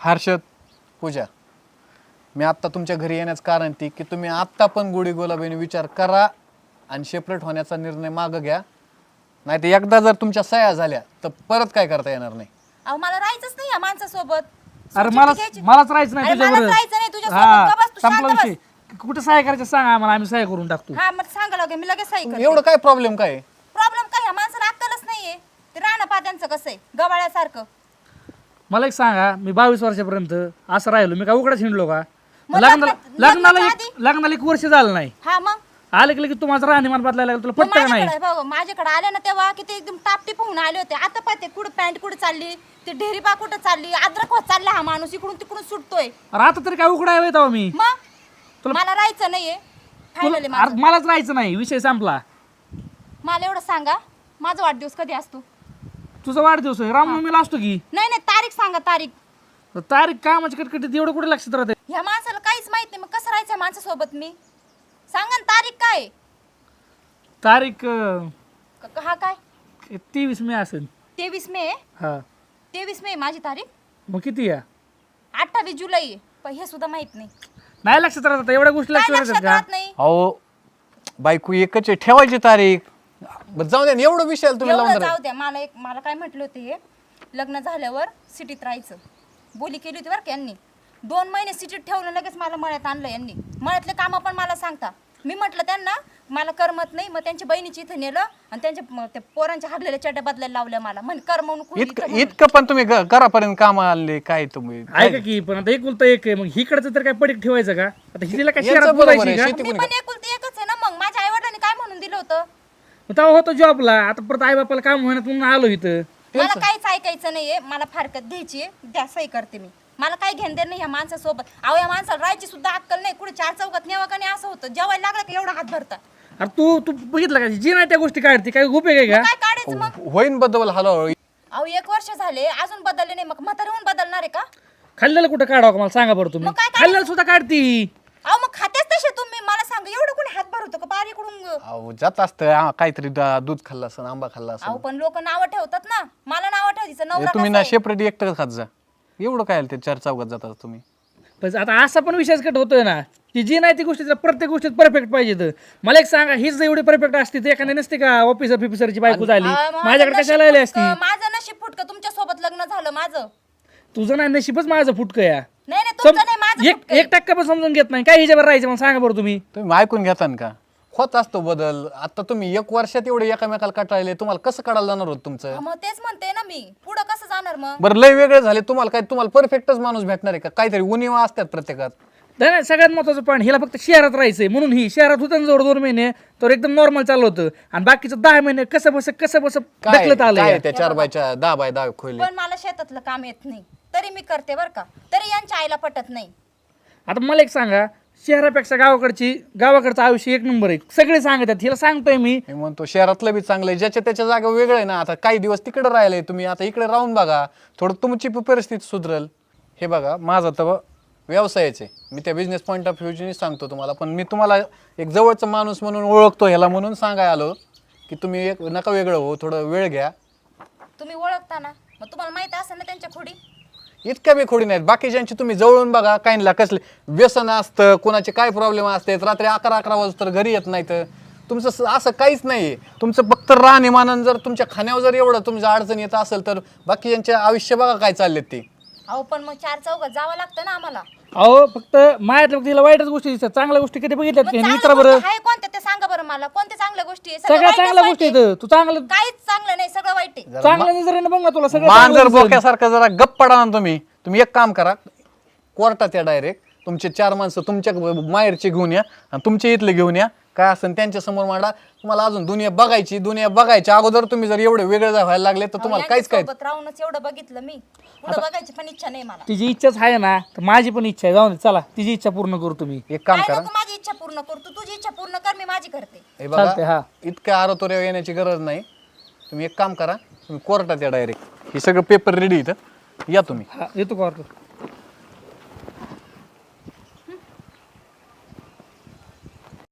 हर्षद, पूजा, मी आत्ता तुमच्या घरी येण्याचं कारण ती की तुम्ही आत्ता पण गोडी गुलाबीने विचार करा आणि सेपरेट होण्याचा निर्णय मागं घ्या. नाही तर एकदा जर तुमच्या सह्या झाल्या तर परत काय करता येणार नाही. अहो मला राहायचंच नाही या माणसासोबत. अरे मलाच राहायचं नाही अरे मलाच तुझ्याबरोबर. राहायचं नाही तुझ्यासोबत. का बस तू संपला शांत विषय. कुठे सहाय करायचं सांगा आम्हाला, आम्ही सहाय करून टाकतो. हा मग सांगा लगे मी लगेच सही करते. एवढं काय प्रॉब्लेम काय आहे? प्रॉब्लेम काय या माणसाला अक्कलच नाहीये. ते राहणं पात्यांचं कसं आहे गवाळ्यासारखं. मला एक सांगा, मी 22 वर्षापर्यंत असं राहिलो, मी काय उघडच हिंडलो का? मग लग्नाला 1 वर्ष झालं नाही, हा मग आले की तू माझं राहणीमान बदलायला लागलं, तुला पटतं का नाही? माझ्याकडे आले ना तेव्हा किती एकदम टापटीप होऊन आले होते. आता पाहते कुठं पॅन्ट कुठं चालली, ते ढेरीबा कुठं चालली, अद्रक होत चालला हा माणूस इकडून तिकडून सुटतोय. अरे आता तरी काय उघडाय येत मी? मग मला राहायचं नाहीये फायनली. अरे मलाच राहायचं नाही, विषय संपला. मला एवढं सांगा माझा वाढदिवस कधी असतो? तुझा वाढदिवस आहे, रामनवमीला असतो की. नाही नाही तारीख सांगा तारीख. तारीख कामाची कटकटीत एवढं कुठे लक्षात राहते? ह्या माणसाला काहीच माहित नाही. मग कसं राहायचं या माणसासोबत मी? सांगा ना तारीख काय? तारीख हा काय 23 मे असेल. 23 मे? हा 23 मे माझी तारीख. मग किती आहे? 28 जुलै आहे. पण हे सुद्धा माहित नाही. नाही लक्षात राहतात एवढ्या गोष्टी काय लक्षात लक्षात राहतात राहत का? नाही? अहो बायको एकच आहे, ठेवायची तारीख. बरं जाऊ द्या ना, एवढं विषय तुम्ही एवढं लावून जाऊ द्या. मला काय म्हटलं होते हे लग्न झाल्यावर सिटीत राहायचं. बोली केली होती बरं का यांनी. 2 महिने सिटीत ठेवलं, लगेच मला मळ्यात आणलं यांनी. मळ्यातले कामं पण मला सांगता. मी म्हटलं त्यांना मला करमत नाही. मग त्यांच्या बहिणीची इथं नेलं आणि त्यांच्या त्या पोरांच्या हागलेल्या चड्ड्या बदलायला लावल्या मला. म्हण करमवून इतकं पण तुम्ही घरापर्यंत काम आले काय तुम्ही? ऐका की, पण आता एकुलता एक आहे, मग हिकडचं तर काय पडीक ठेवायचं का? आता हिला काय यांचं शहरात बरोबर बोलायची आहे, का? शेती मी पण एकुलती एकच आहे ना. मग माझ्या आई वडिलांनी काय म्हणून दिलं होतं? मग तेव्हा होतो जॉबला, आता परत आई बापाला काम होण्यात म्हणून आलो इथं. मला काहीच ऐकायचं नाहीये. मला फारकत घ्यायची आहे, द्या सही करते मी. मला काही घेणं देणं नाही ह्या माणसासोबत. अहो या माणसाला राहायची सुद्धा अक्कल नाही. कुठे 4 चौकात नेवा का नाही असं होतं. जेवायला लागलं की एवढा हात भरता. अरे तू बघितलं का, जी नाही त्या गोष्टी काढते, काय उपयोग आहे का? काय काढायचं मग? होईन बद्दल हळूहळू. अहो 1 वर्ष झाले अजून बदलले नाही. मग म्हातारी होऊन बदलणार आहे का? खाल्लेलं कुठं काढावं का मला सांगा बरं तुम्ही? मग काय खाल्लेलं सुद्धा काढती. अहो मग खात्याच तसे तुम्ही. मला सांगा एवढं कोणी हात भरवतो का बारीकडून? अहो जात असतं काहीतरी दूध खाल्लं असं, आंबा खाल्ला असं. अहो पण लोक नावं ठेवतात ना. मला नावं ठेवायचं नवरा तुम्ही कसा ना आहे? सेपरेट एकटं खात जा. एवढं काय ते 4 चौकात जातात तुम्ही? पण आता असा पण विषयच कट होतोय ना की जी नाही ती गोष्टी प्रत्येक गोष्टीत परफेक्ट पाहिजे. तर मला एक सांगा, हीच जर एवढी परफेक्ट असती तर एखादी नसते का ऑफिसरची बायको झाली, माझं माझ्याकडे नशीब कशाला आली असती? फुटकं, माझं नशीब फुटकं तुमच्या सोबत लग्न झालं माझं. तुझं नाही नशीबच माझं फुटकं या. नाही नाही तुमचं नाही माझं फुटकं आहे. 1% पण समजून घेत नाही. काय हिच्यावर राहायचं मला सांगा बरं तुम्ही? तुम्ही ऐकून घेता का? होत असतो बदल. आता तुम्ही 1 वर्षात एवढे एकामेकाला कटाळले, तुम्हाला कसं कळायला जाणार होत तुमचं? मग तेच म्हणते ना मी. पुढं कसं जाणार मग? बरं लय वेगळे झाले तुम्हाला परफेक्टच माणूस भेटणार आहे का? काहीतरी उणीवा असतात प्रत्येकात. नाही सगळ्यात महत्वाचं पॉईंट, हिला फक्त शहरात राहायचंय म्हणून ही शहरात होतं ना जवळ 2 महिने तर एकदम नॉर्मल चाललं होतं, आणि बाकीचं 10 महिने कसं बस काय ढकलत आलं. काय त्या 4x4 10x10 खोले. पण मला शेतातलं काम येत नाही तरी मी करते बरं का. तरी यांच्या आईला पटत नाही. आता मला एक सांगा, शहरापेक्षा गावाकडचं आयुष्य 1 नंबर आहे, सगळे सांगतात. हिला सांगतोय मी म्हणतो शहरातलं बी चांगलं आहे, ज्याच्या त्याच्या जागा वेगळं आहे ना. आता काही दिवस तिकडे राहिले तुम्ही, आता इकडे राहून बघा, थोडं तुमची परिस्थिती सुधरल. हे बघा माझं तर व्यवसायाचे, मी त्या बिझनेस पॉईंट ऑफ व्ह्यूने सांगतो तुम्हाला. पण मी तुम्हाला एक जवळचा माणूस म्हणून ओळखतो, ह्याला म्हणून सांगाय आलो की तुम्ही एक नका वेगळं हो, थोडं वेळ घ्या. तुम्ही ओळखता ना, मग तुम्हाला माहित असेल ना त्यांच्या खोडी. इतक्या बी खोडी नाहीत. बाकीच्यांची तुम्ही जवळून बघा, काहींना कसले व्यसन असतं, कोणाचे काय प्रॉब्लेम असतात, रात्री 11 वाजता तर घरी येत नाहीत. तुमचं असं काहीच नाही. तुमचं फक्त राहणीमानन जर तुमच्या खाण्यावर जर एवढं तुमच्या अडचण येत असेल तर बाकीच्यांचे आयुष्य बघा काय चाललेत ते. अहो पण मग 4 चौकात जावं लागतं ना आम्हाला. अहो फक्त माझ्यातल्या तिला वाईटच गोष्टी दिसतात, चांगल्या गोष्टी कधी बघितल्यात मग की चांगल्या मित्रा बरं? गोष्टी आहे कोणत्या ते सांगा बरं मला. कोणत्या चांगल्या गोष्टी आहे? सगळ्या वाईटच चांगल्या वाईट गोष्टी आहे. आहेत. तू चांगलं काहीच चांगलं नाही, सगळं वाईट आहे. चांगल्या नजरेनं बघ ना, तुला सगळं मान चांगलं जर दिसेल. बोक्यासारखं जरा गप्प पडा ना तुम्ही एक काम करा, कोर्टात या डायरेक्ट. तुमचे 4 माणसं तुमच्या माहेरचे घेऊन या आणि तुमच्या इथले घेऊन या, काय असेल त्यांच्या समोर मांडा. तुम्हाला अजून दुनिया बघायच्या अगोदर तुम्ही जर एवढे वेगळे व्हायला लागले तर तुम्हाला काहीच काय. सोबत राहूनच एवढं बघितलं मी. पुढे बघायची पण इच्छा नाही मला. तिची इच्छाच आहे ना, तर माझी पण इच्छा आहे. जाऊन चला तिची इच्छा पूर्ण करू. तुम्ही एक काम काय करा, नको माझी इच्छा पूर्ण कर. तू तुझी इच्छा पूर्ण कर, मी माझी करते. हे चालतंय, बघा हा. इतक्या आरोतोऱ्या येण्याची गरज नाही. तुम्ही एक काम करा, तुम्ही कोर्टात या डायरेक्ट. हे सगळं पेपर रेडी इथं या तुम्ही. हा येतो का?